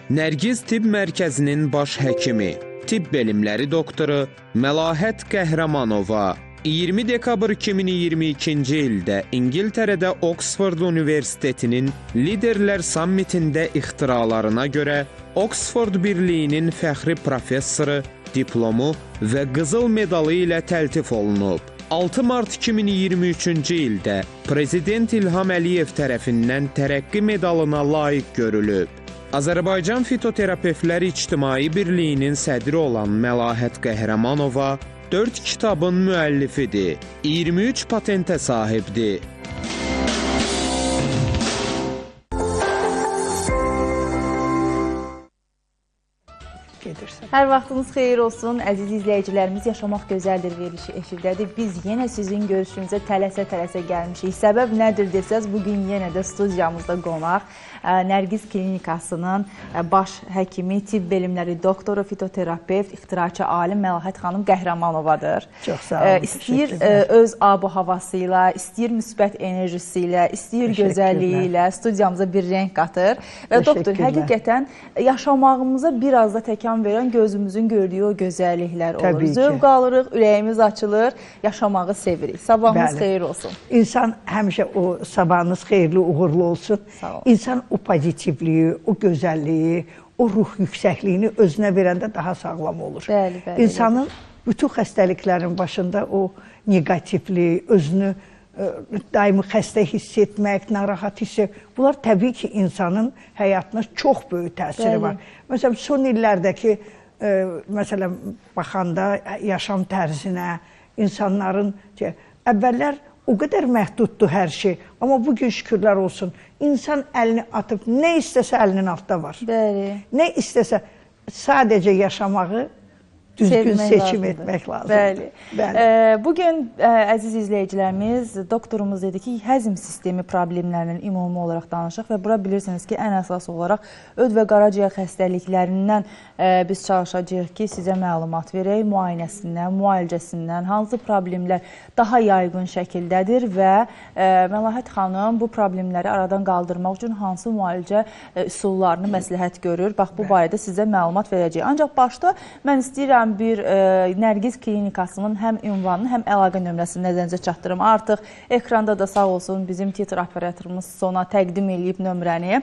Nərgiz Tibb Mərkəzinin baş həkimi, tibb elmləri doktoru Məlahət Qəhrəmanova 20 dekabr 2022-ci ildə İngiltərədə Oksford Universitetinin Liderlər Sammitində ixtiralarına görə Oksford Birliyinin fəxri professoru, diplomu və qızıl medalı ilə təltif olunub. 6 mart 2023-cü ildə Prezident İlham Əliyev tərəfindən tərəqqi medalına layiq görülüb. Azərbaycan Fitoterapevtlər İctimai Birliyinin sədri olan Məlahət Qəhrəmanova 4 kitabın müəllifidir, 23 patentə sahibdir. Hər vaxtınız xeyir olsun, əziz izləyicilərimiz. Yaşamaq gözəldir verilişi efirdədir. Biz yenə sizin görüşünüzə tələsə-tələsə gəlmişik. Səbəb nədir desəz, bugün yenə də studiyamızda qonaq Nərgiz Klinikasının baş həkimi, tibb elmləri doktoru, fitoterapevt, ixtiraçı alim Məlahət xanım Qəhrəmanovadır. Çox sağ olun. İstəyir öz ab-havası ilə, istəyir müsbət enerjisi ilə, istəyir gözəlliyi ilə studiyamıza bir renk qatır. Və doktor, həqiqətən yaşamağımıza biraz da təkan verən gözümüzün gördüyü o gözəlliklər olur. Zövq alırıq, ürəyimiz açılır, yaşamağı sevirik. Sabahınız xeyir olsun. İnsan həmişə o sabahınız xeyirli, uğurlu olsun. İnsan o pozitivliyi, o gözəlliyi, o ruh yüksəkliyini özünə verəndə daha sağlam olur. Bəli, bəli. İnsanın bütün xəstəliklərin başında o negativliyi, özünü daimi xəstə hiss etmək, narahat hiss etmək, bunlar təbii ki, insanın həyatına çox böyük təsiri var. Məsələn, son illərdəki, məsələn, baxanda yaşam tərzinə, insanların, əvvəllər o qədər məhduddur hər şey, amma bugün şükürlər olsun, insan əlini atıb, nə istəsə əlinin altında var. Bəli. Nə istəsə, sadəcə yaşamağı düzgün seçim etmək lazımdır. Bəli. Bugün, əziz izləyicilərimiz, doktorumuz dedi ki, həzm sistemi problemlərindən ümumi olaraq danışıq və bura bilirsiniz ki, ən əsas olaraq öd və qaraciyər xəstəliklərindən biz çalışacağıq ki, sizə məlumat verək, müayinəsindən, müalicəsindən, hansı problemlər daha yaygın şəkildədir və Məlahət xanım bu problemləri aradan qaldırmaq üçün hansı müalicə üsullarını məsləhət görür. Bax, bu barədə sizə məlumat verəcək. Ancaq başda mən istəyirəm bir Nərgiz Klinikasının həm ünvanını, həm əlaqə nömrəsini nəzərinizə çatdırım. Artıq ekranda da sağ olsun bizim titr operatorumuz sona təqdim edib nömrəni.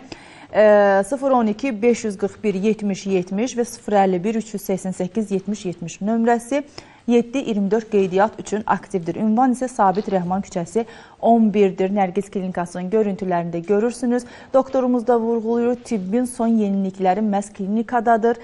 012 541 70 70 və 051 388 70 70 nömrəsi 7-24 qeydiyyat üçün aktivdir. Ünvan isə Sabit Rəhman küçəsi 11-dir. Nərgiz Klinikasının görüntülərində görürsünüz. Doktorumuz da vurğuluyur, tibbin son yenilikləri məhz klinikadadır.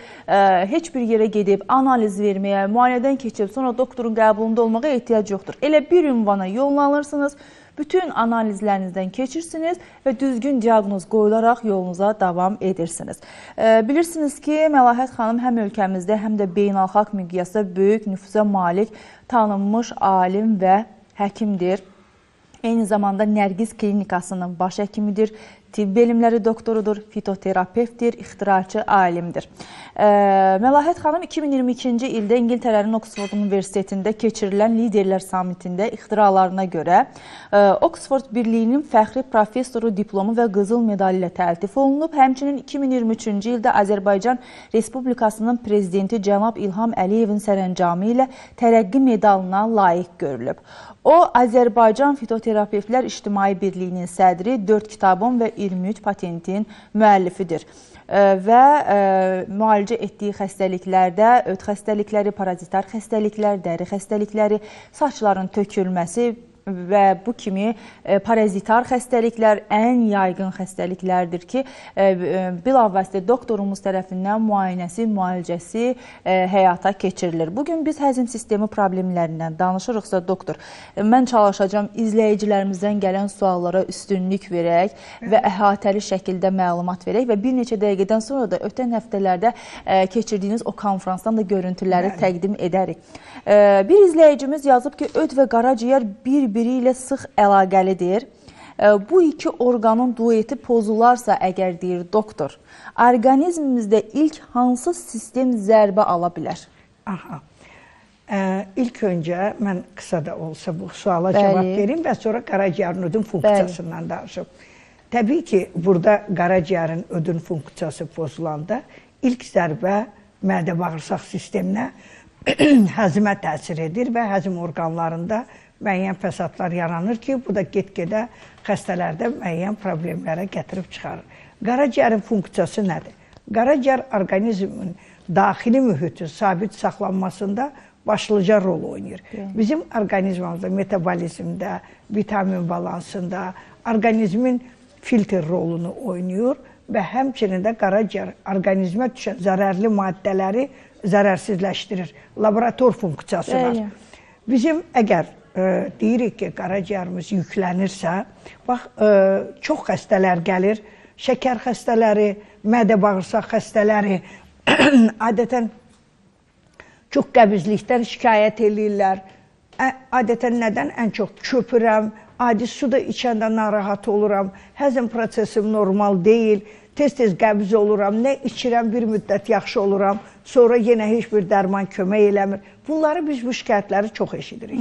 Heç bir yerə gedib, analiz verməyə, müayinədən keçib, sonra doktorun qəbulunda olmağa ehtiyac yoxdur. Elə bir ünvana yollanırsınız, bütün analizlərinizdən keçirsiniz və düzgün diaqnoz qoyularaq yolunuza davam edirsiniz. Bilirsiniz ki, Məlahət xanım həm ölkəmizdə, həm də beynəlxalq miqyasda böyük nüfuza malik tanınmış alim və həkimdir. Eyni zamanda Nərgiz Klinikasının baş həkimidir, tibb elmləri doktorudur, fitoterapevtdir, ixtiraçı alimdir. Məlahət xanım 2022-ci ildə İngiltərənin Oksford Universitetində keçirilən Liderlər Sammitində ixtiralarına görə Oksford Birliyinin fəxri professoru diplomu və qızıl medalı ilə təltif olunub. Həmçinin 2023-cü ildə Azərbaycan Respublikasının prezidenti cənab İlham Əliyevin sərəncamı ilə tərəqqi medalına layiq görülüb. O, Azərbaycan Fitoterapevtlər İctimai Birliyinin sədri, 4 kitabın və 23 patentin müəllifidir. Və müalicə etdiyi xəstəliklərdə öd xəstəlikləri, parazitar xəstəliklər, dəri xəstəlikləri, saçların tökülməsi və bu kimi parazitar xəstəliklər ən yaygın xəstəliklərdir ki, bilavasitə doktorumuz tərəfindən müayinəsi, müalicəsi həyata keçirilir. Bugün biz həzm sistemi problemlərindən danışırıqsa, doktor, mən çalışacağım izləyicilərimizdən gələn suallara üstünlük verək və əhatəli şəkildə məlumat verək və bir neçə dəqiqədən sonra da ötən həftələrdə keçirdiyiniz o konferansdan da görüntüləri təqdim edərik. Bir izləyicimiz yazıb ki, öd və qaraciyər bir-biri ilə sıx əlaqəlidir. Bu iki orqanın dueti pozularsa əgər deyir doktor, orqanizmimizdə ilk hansı sistem zərbə ala bilər? İlk öncə mən qısa da olsa bu suala cavab verim və sonra qaraciyər nodun funksiyasından danışım. Təbii ki, burada qaraciyərin ödün funksiyası pozulanda ilk zərbə mədə-bağırsaq sisteminə həzmə təsir edir və həzm orqanlarında müəyyən fəsadlar yaranır ki, bu da get-gedə xəstələrdə müəyyən problemlərə gətirib çıxarır. Qaraciyərin funksiyası nədir? Qaraciyər orqanizmin daxili mühitin sabit saxlanmasında başlıca rol oynayır. Bizim orqanizmimizdə, metabolizmdə, vitamin balansında, orqanizmin filtr rolunu oynayır və həmçinin də qaraciyər orqanizmə düşən zərərli maddələri zərərsizləşdirir. Laborator funksiyası var. Bizim əgər deyirik ki, qaraciyərimiz yüklənirsə, bax, çox xəstələr gəlir, şəkər xəstələri, mədə-bağırsaq xəstələri, adətən çox qəbizlikdən şikayət edirlər. Adətən nədən ən çox köpürəm, adi su da içəndə narahat oluram, həzm prosesim normal deyil, tez-tez qəbiz oluram, nə içirəm bir müddət yaxşı oluram, sonra yenə heç bir dərman kömək eləmir. Bunları biz bu şikayətləri çox eşidirik.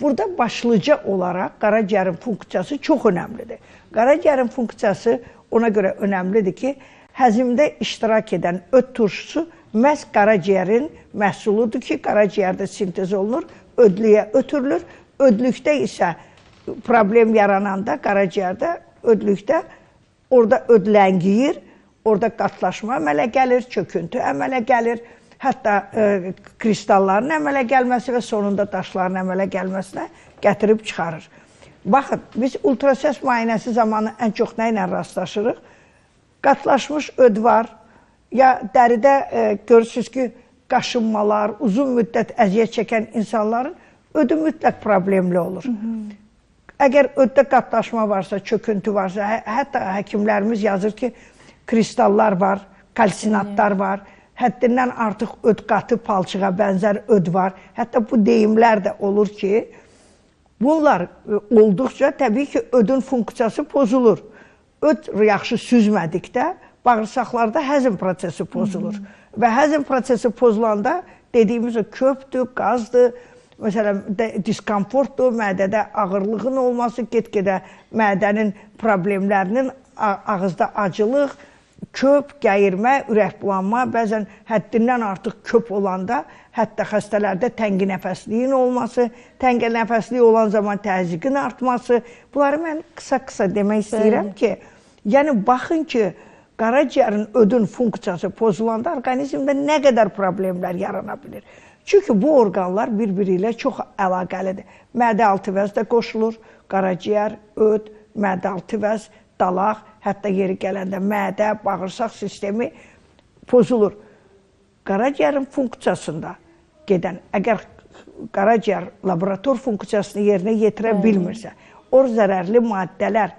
Burada başlıca olaraq qaraciyərin funksiyası çox önəmlidir. Qaraciyərin funksiyası ona görə önəmlidir ki, həzmdə iştirak edən öd turşusu məhz qaraciyərin məhsuludur ki, qaraciyərdə sintez olunur, ödlüyə ötürülür. Ödlükdə isə problem yarananda qaraciyərdə, ödlükdə orada öd ləngiyir, orada qatlaşma əmələ gəlir, çöküntü əmələ gəlir, hətta kristalların əmələ gəlməsi və sonunda daşların əmələ gəlməsinə gətirib çıxarır. Baxın, biz ultrasəs müayinəsi zamanı ən çox nə ilə rastlaşırıq? Qatlaşmış öd var, ya dəridə görürsünüz ki, qaşınmalar, uzun müddət əziyyət çəkən insanların ödü mütləq problemli olur. Əgər öddə qatlaşma varsa, çöküntü varsa, hətta həkimlərimiz yazır ki, kristallar var, kalsinatlar var, həddindən artıq öd qatı palçığa bənzər öd var. Hətta bu deyimlər də olur ki, bunlar olduqca təbii ki, ödün funksiyası pozulur. Öd yaxşı süzmədikdə bağırsaqlarda həzm prosesi pozulur. Və həzm prosesi pozulanda dediyimiz o köpdür, qazdır, məsələn, diskomfortdur, mədədə ağırlığın olması, get-gedə mədənin problemlərinin ağızda acılıq, köp, gəyirmə, ürəkbulanma, bəzən həddindən artıq köp olanda, hətta xəstələrdə təngi nəfəsliyin olması, təngi nəfəsliyi olan zaman təzyiqin artması, bunları mən qısa-qısa demək istəyirəm ki, yəni baxın ki, qaraciyərin ödün funksiyası pozulanda orqanizmdə nə qədər problemlər yarana bilir. Çünki bu orqanlar bir-biri ilə çox əlaqəlidir. Mədə-altı vəz də qoşulur, qaraciyər, öd, mədə-altı vəz, dalaq, hətta yeri gələndə mədə, bağırsaq sistemi pozulur. Qaraciyərin funksiyasında gedən, əgər qaraciyər laborator funksiyasını yerinə yetirə bilmirsə, o zərərli maddələr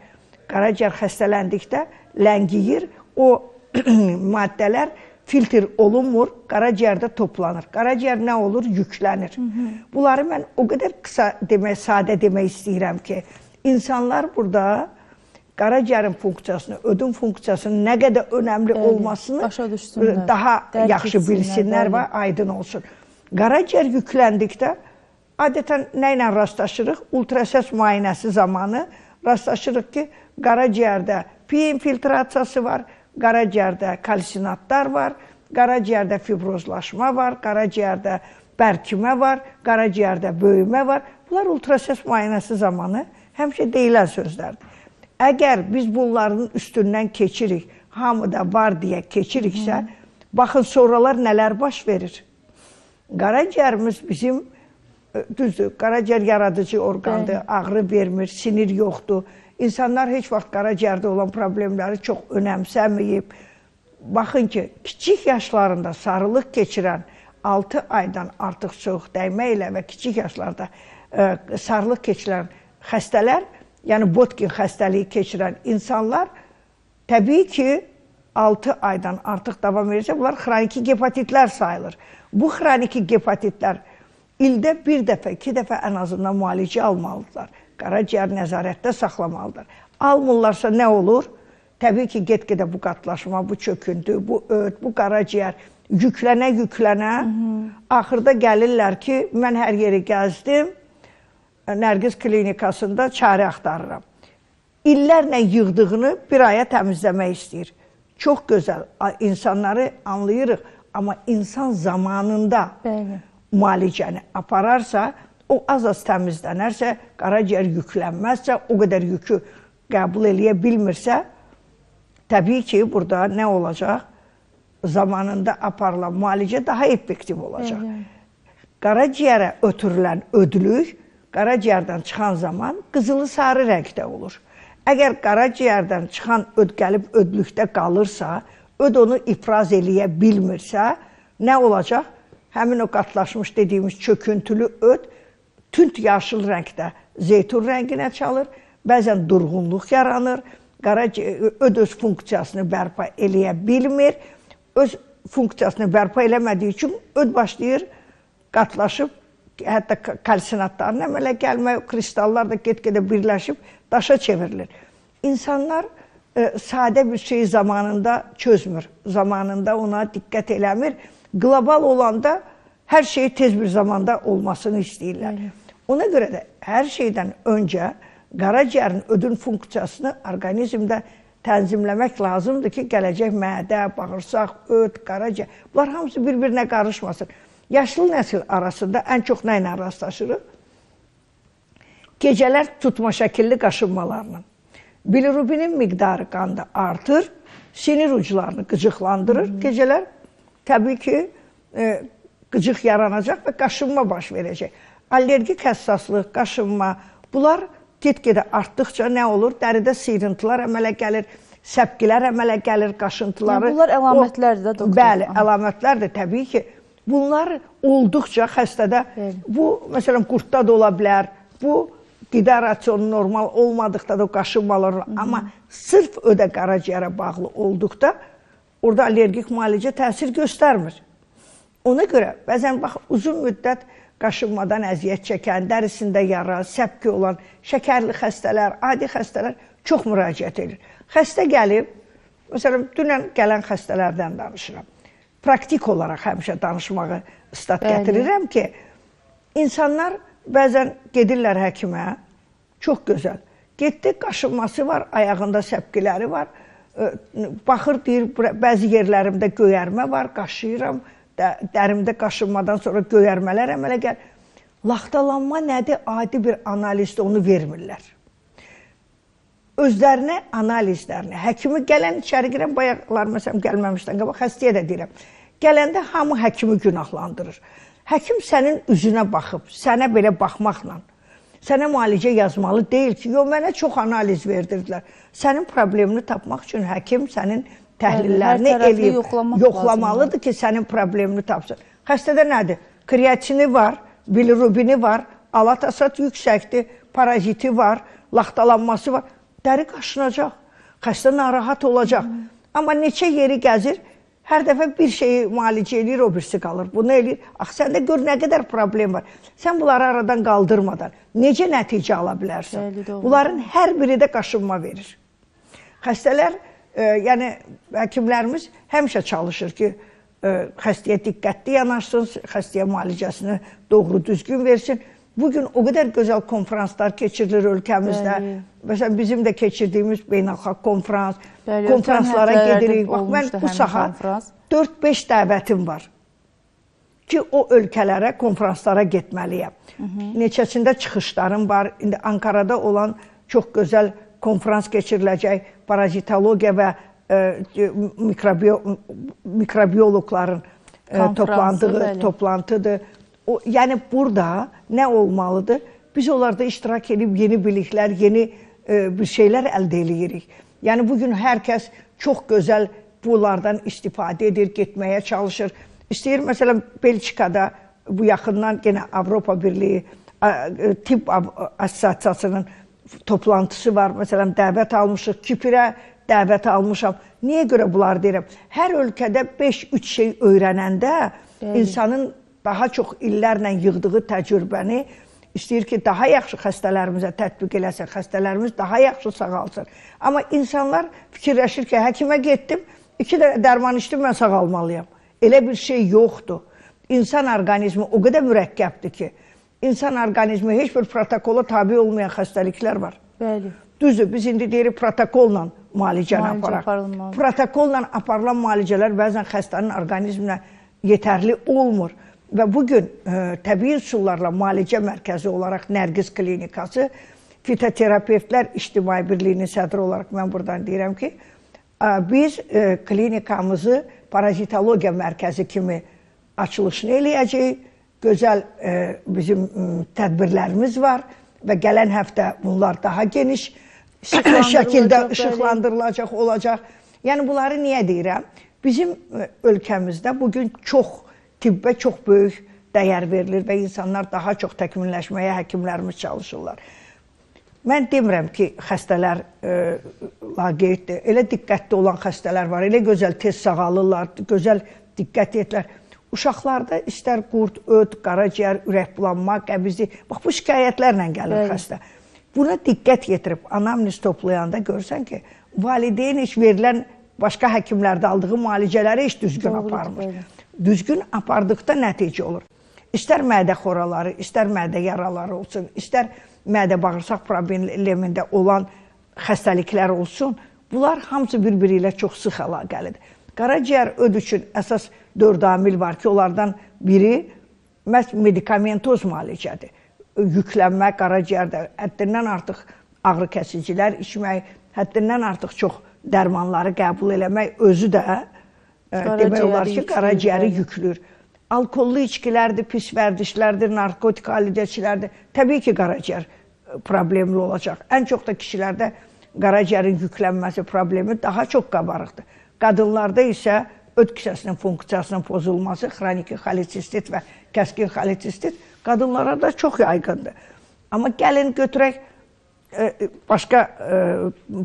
qaraciyər xəstələndikdə ləngiyir, o maddələr filtr olunmur, qaraciyərdə toplanır. Qaraciyər nə olur? Yüklənir. Bunları mən o qədər qısa demək, sadə demək istəyirəm ki, insanlar burada qaraciyərin funksiyasını, ödün funksiyasının nə qədər önəmli olmasını daha yaxşı bilsinlər və aydın olsun. Qaraciyər yükləndikdə adətən nə ilə rastlaşırıq? Ultrasəs müayinəsi zamanı rastlaşırıq ki, qaraciyərdə pi infiltrasiyası var, qaraciyərdə kalsinatlar var, qaraciyərdə fibrozlaşma var, qaraciyərdə bərkimə var, qaraciyərdə böyümə var. Bunlar ultrasəs müayinəsi zamanı həmişə deyilən sözlərdir. Əgər biz bunların üstündən keçirik, hamıda var deyə keçiriksə, baxın sonralar nələr baş verir. Qaraciyərimiz bizim, düzdür, qaraciyər yaradıcı orqandır, ağrı vermir, sinir yoxdur. İnsanlar heç vaxt qaraciyərdə olan problemləri çox önəmsəməyib. Baxın ki, kiçik yaşlarında sarılıq keçirən 6 aydan artıq soyuq dəymə ilə və kiçik yaşlarda sarılıq keçirən xəstələr, yəni Botkin xəstəliyi keçirən insanlar təbii ki, 6 aydan artıq davam edirsə, bunlar xroniki gepatitlər sayılır. Bu xroniki gepatitlər ildə bir dəfə, 2 dəfə ən azından müalicə almalıdırlar. Qaraciyər nəzarətdə saxlamalıdır. Almırlarsa nə olur? Təbii ki, get-gedə bu qatlaşma, bu çöküntü, bu öd, bu qaraciyər yüklənə, axırda gəlirlər ki, mən hər yeri gəzdim, Nərgiz klinikasında çarə axtarıram. illərlə yığdığını bir aya təmizləmək istəyir. Çox gözəl, insanları anlayırıq, amma insan zamanında müalicəni apararsa, o az-az təmizlənərsə, qaraciyər yüklənməzsə, o qədər yükü qəbul eləyə bilmirsə, təbii ki, burada nə olacaq? Zamanında aparılan müalicə daha effektiv olacaq. Qaraciyərə ötürülən ödlük, qaraciyərdən çıxan zaman qızılı sarı rəngdə olur. Əgər qaraciyərdən çıxan öd gəlib ödlükdə qalırsa, öd onu ifraz eləyə bilmirsə, nə olacaq? Həmin o qatlaşmış dediyimiz çöküntülü öd tünd yaşıl rəngdə zeytun rənginə çalır, bəzən durğunluq yaranır, öd öz funksiyasını bərpa eləyə bilmir, öz funksiyasını bərpa eləmədiyi üçün öd başlayır qatlaşıb, hətta kalsinatların əmələ gəlmək, kristallar da get-gedə birləşib daşa çevrilir. İnsanlar sadə bir şeyi zamanında çözmür, zamanında ona diqqət eləmir. Qlobal olanda hər şeyi tez bir zamanda olmasını istəyirlər. Ona görə də hər şeydən öncə qaraciyərin ödün funksiyasını orqanizmdə tənzimləmək lazımdır ki, gələcək mədə, bağırsaq, öd, qaraciyər, bunlar hamısı bir-birinə qarışmasın. Yaşlı nəsil arasında ən çox nə ilə rastlaşırıq? Gecələr tutma şəkilli qaşınmalarla. Bilirubinin miqdarı qanda artır, sinir uclarını qıcıqlandırır. Gecələr təbii ki, qıcıq yaranacaq və qaşınma baş verəcək. Allergik həssaslıq, qaşınma, bunlar get-gedə artdıqca nə olur? Dəridə sıyrıntılar əmələ gəlir, səpkilər əmələ gəlir, qaşıntıları. Bunlar əlamətlərdir də, doktor. Bəli, əlamətlərdir təbii ki. Bunlar olduqca xəstədə, bu, məsələn, qurtda da ola bilər, bu, qida rasyonu normal olmadıqda da qaşınmalar olur. Amma sırf ödə qaraciyərə bağlı olduqda, orada allergik müalicə təsir göstərmir. Ona görə, bəzən, bax, uzun müddət qaşınmadan əziyyət çəkən, dərisində yara, səpki olan, şəkərli xəstələr, adi xəstələr çox müraciət edir. Xəstə gəlib, məsələn, dünən gələn xəstələrdən danışıram. Praktik olaraq həmişə danışmağı istat gətirirəm ki, insanlar bəzən gedirlər həkimə, çox gözəl. Getdi, qaşınması var, ayağında səpkiləri var, baxır, deyir, bəzi yerlərimdə göyərmə var, qaşıyıram, dərimdə qaşınmadan sonra göyərmələr əmələ gəlir. Laxtalanma nədir? Adi bir analizdə onu vermirlər. Özlərinə analizlərini, həkimi gələn içəri girən, bayaqlar məsələn gəlməmişdən qabaq, xəstəyə də deyirəm, gələndə hamı həkimi günahlandırır. Həkim sənin üzünə baxıb, sənə belə baxmaqla, sənə müalicə yazmalı deyil ki, yox, mənə çox analiz verdirdilər. Sənin problemini tapmaq üçün həkim sənin təhlillərini eləyib, yoxlamalıdır ki, sənin problemini tapsın. Xəstədə nədir? Kreatini var, bilirubini var, alatasat yüksəkdir, paraziti var, laxtalanması var. Dəri qaşınacaq, xəstə narahat olacaq. Amma neçə yeri gəzir, hər dəfə bir şeyi müalicə eləyir, o birisi qalır. Bunu eləyir. Ax, səndə gör nə qədər problem var. Sən bunları aradan qaldırmadan necə nəticə ala bilərsən? Bunların hər biri də qaşınma verir. Xəstələr, yəni həkimlərimiz həmişə çalışır ki, xəstəyə diqqətli yanaşsın, xəstəyə müalicəsini doğru düzgün versin. Bugün o qədər gözəl konferanslar keçirilir ölkəmizdə. Məsələn, bizim də keçirdiyimiz beynəlxalq konferans, konferanslara gedirik. Bax, mən bu saat 4-5 dəvətim var ki, o ölkələrə, konferanslara getməliyəm. Neçəsində çıxışlarım var. İndi Ankarada olan çox gözəl konferans keçiriləcək, parazitologiya və mikrobiyoloqların toplantıdır. Yəni, burada nə olmalıdır? Biz onlarda iştirak edib yeni biliklər, yeni bir şeylər əldə edirik. Yəni, bugün hər kəs çox gözəl bunlardan istifadə edir, getməyə çalışır. İstəyir, məsələn, Belçikada bu yaxından yenə Avropa Birliyi Tibb Assosiasiyasının toplantısı var. Məsələn, dəvət almışıq, Kiprə dəvət almışam. Niyə görə bunlar deyirəm? Hər ölkədə 5-3 şey öyrənəndə insanın daha çox illərlə yığdığı təcrübəni istəyir ki, daha yaxşı xəstələrimizə tətbiq eləsin, xəstələrimiz daha yaxşı sağalsın. Amma insanlar fikirləşir ki, həkimə getdim, 2 dənə dərman içdim, mən sağalmalıyam. Elə bir şey yoxdur. İnsan orqanizmi o qədər mürəkkəbdir ki, insan orqanizmi heç bir protokola tabi olmayan xəstəliklər var. Düzdür, biz indi deyirik protokolla müalicəni aparaq. Protokolla aparılan müalicələr bəzən xəstənin orqanizminə yetərli olmur. Və bugün təbii üsullarla müalicə mərkəzi olaraq Nərgiz klinikası, fitoterapevtlər İctimai Birliyinin sədri olaraq mən buradan deyirəm ki, biz klinikamızı parazitologiya mərkəzi kimi açılışını eləyəcəyik. Gözəl bizim tədbirlərimiz var və gələn həftə bunlar daha geniş şəkildə işıqlandırılacaq, olacaq. Yəni, bunları niyə deyirəm? Bizim ölkəmizdə bugün tibbə çox böyük dəyər verilir və insanlar daha çox təkmilləşməyə həkimlərimiz çalışırlar. Mən demirəm ki, xəstələr laqeyddir. Elə diqqətli olan xəstələr var, elə gözəl tez sağalırlar, gözəl diqqət edirlər. Uşaqlarda istər qurd, öd, qaraciyər, ürəkbulanma, qəbizli, bax bu şikayətlərlə gəlir xəstə. Buna diqqət yetirib anamnez toplayanda görsən ki, valideyn heç verilən başqa həkimlərdə aldığı müalicələri heç düzgün aparmır. Düzgün apardıqda nəticə olur. İstər mədə xoraları, istər mədə yaraları olsun, istər mədə-bağırsaq problemində olan xəstəliklər olsun, bunlar hamısı bir-biri ilə çox sıx əlaqəlidir. Qaraciyər öd üçün əsas 4 amil var ki, onlardan biri medikamentoz müalicədir. Yüklənmə qaraciyərdə, həddindən artıq ağrı kəsicilər içmək, həddindən artıq çox dərmanları qəbul eləmək özü də demək olar ki, qaraciyəri yüklür. Alkollü içkilərdir, pis vərdişlərdir, narkotik aludəçilərdir. Təbii ki, qaraciyər problemli olacaq. Ən çox da kişilərdə qaraciyərin yüklənməsi problemi daha çox qabarıqdır. Qadınlarda isə öd kisəsinin funksiyasının pozulması, xroniki xoletsistit və kəskin xoletsistit qadınlara da çox yaygındır. Amma gəlin götürək başqa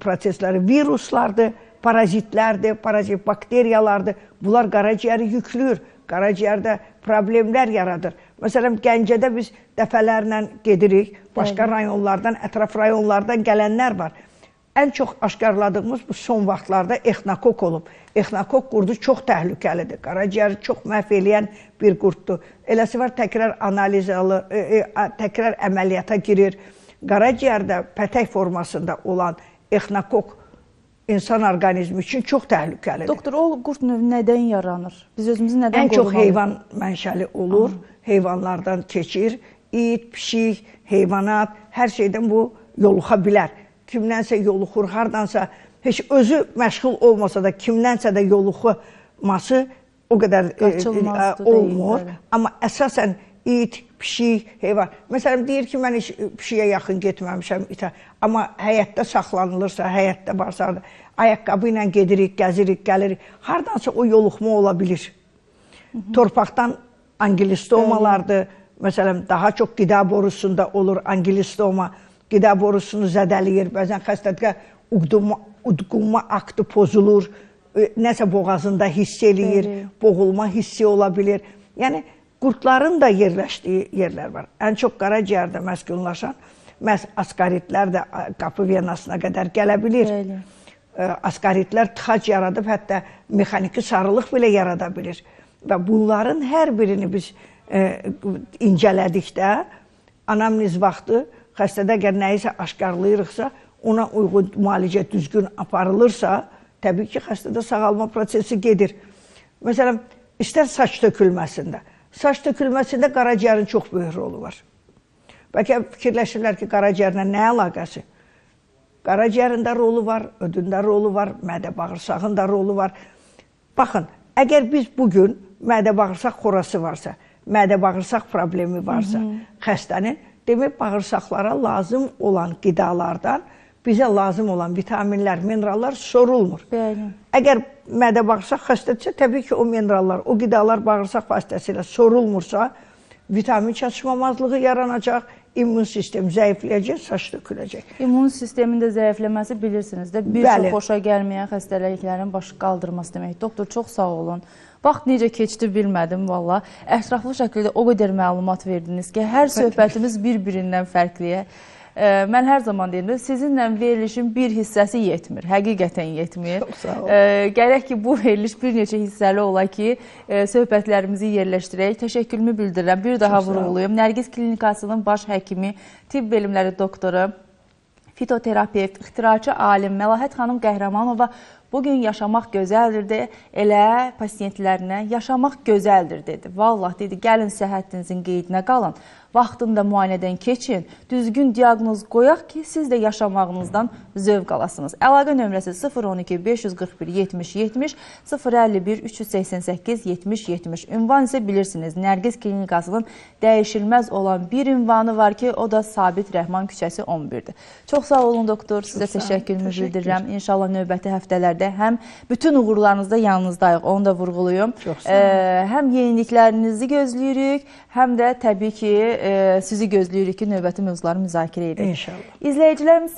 prosesləri, viruslardır, parazitlərdir, parazit bakteriyalardır. Bunlar qaraciyəri yüklür, qaraciyərdə problemlər yaradır. Məsələn, Gəncədə biz dəfələrlə gedirik, başqa rayonlardan, ətraf rayonlardan gələnlər var. Ən çox aşkarladığımız bu son vaxtlarda exnakok olub. Exnakok qurdu çox təhlükəlidir. Qaraciyəri çox məhv eləyən bir qurddur. Eləsi var, təkrar analiz alır, təkrar əməliyyata girir. Qaraciyərdə pətək formasında olan exnakok insan orqanizmi üçün çox təhlükəlidir. Doktor, o qurd növü nədən yaranır? Biz özümüzü nədən qorumalıyıq? Ən çox heyvan mənşəli olur, heyvanlardan keçir. İt, pişik, heyvanat, hər şeydən bu yoluxa bilər. Kimdənsə yoluxur, hardansa, heç özü məşğul olmasa da kimdənsə də yoluxması o qədər olmur. Amma əsasən it, pişik, heyvan. Məsələn, deyir ki, mən heç pişiyə yaxın getməmişəm itə. Amma həyətdə saxlanılırsa, həyətdə varsa, ayaqqabı ilə gedirik, gəzirik, gəlirik. Hardansa o yoluxma ola bilir. Torpaqdan angilistomalardır. Məsələn, daha çox qida borusunda olur angilistoma. Qida borusunu zədələyir, bəzən xəstədə udqunma aktı pozulur, nəsə boğazında hiss eləyir, boğulma hissi ola bilir. Yəni, qurdların da yerləşdiyi yerlər var. Ən çox qaraciyərdə məskunlaşan, məhz askaritlər də qapı venasına qədər gələ bilir. Askaritlər tıxac yaradıb, hətta mexaniki sarılıq belə yarada bilir. Və bunların hər birini biz incələdikdə, anamnez vaxtı, xəstədə əgər nəyisə aşkarlayırıqsa, ona uyğun müalicə düzgün aparılırsa, təbii ki, xəstədə sağalma prosesi gedir. Məsələn, istər saç tökülməsində. Saç tökülməsində qaraciyərin çox böyük rolu var. Bəlkə fikirləşirlər ki, qaraciyərlə nə əlaqəsi? Qaraciyərində rolu var, ödündə rolu var, mədə-bağırsağında rolu var. Baxın, əgər biz bugün mədə-bağırsaq xorası varsa, mədə-bağırsaq problemi varsa xəstənin, demək, bağırsaqlara lazım olan qidalardan bizə lazım olan vitaminlər, minerallar sorulmur. Əgər mədə-bağırsaq xəstədirsə, təbii ki, o minerallar, o qidalar bağırsaq vasitəsilə sorulmursa, vitamin çatışmamazlığı yaranacaq, immun sistemi zəifləyəcək, saç töküləcək. İmmun sisteminin də zəifləməsi bilirsiniz də, bir çox xoşa gəlməyən xəstəliklərin başı qaldırması demək. Doktor, çox sağ olun. Vaxt necə keçdi bilmədim, valla. Ətraflı şəkildə o qədər məlumat verdiniz ki, hər söhbətimiz bir-birindən fərqliyə. Mən hər zaman deyirəm, sizinlə verilişin bir hissəsi yetmir, həqiqətən yetmir. Çox sağ olun. Gərək ki, bu veriliş bir neçə hissəli ola ki, söhbətlərimizi yerləşdirək. Təşəkkürümü bildirirəm. Bir daha vurğulayım. Nərgiz Klinikasının baş həkimi, tibb elmləri doktoru, fitoterapevt, ixtiraçı alim Məlahət xanım Qəhrəmanova bugün yaşamaq gözəldir de, elə pasiyentlərinə yaşamaq gözəldir dedi. Vallahi dedi, gəlin səhhətinizin qeydinə qalın, vaxtında müayinədən keçin, düzgün diaqnoz qoyaq ki, siz də yaşamağınızdan zövq alasınız. Əlaqə nömrəsi 012 541 70 70 051 388 70 70. Ünvan isə bilirsiniz, Nərgiz Klinikasının dəyişilməz olan bir ünvanı var ki, o da Sabit Rəhman küçəsi 11-dir. Çox sağ olun doktor, sizə təşəkkürümü bildirirəm. İnşallah növbəti həftələrdə həm bütün uğurlarınızda yanınızdayıq, onu da vurğuluyum. Həm yeniliklərinizi gözləyirik, həm də təbii ki, sizi gözləyirik ki, növbəti mövzuları müzakirə edək. İnşallah. İzləyicilərimiz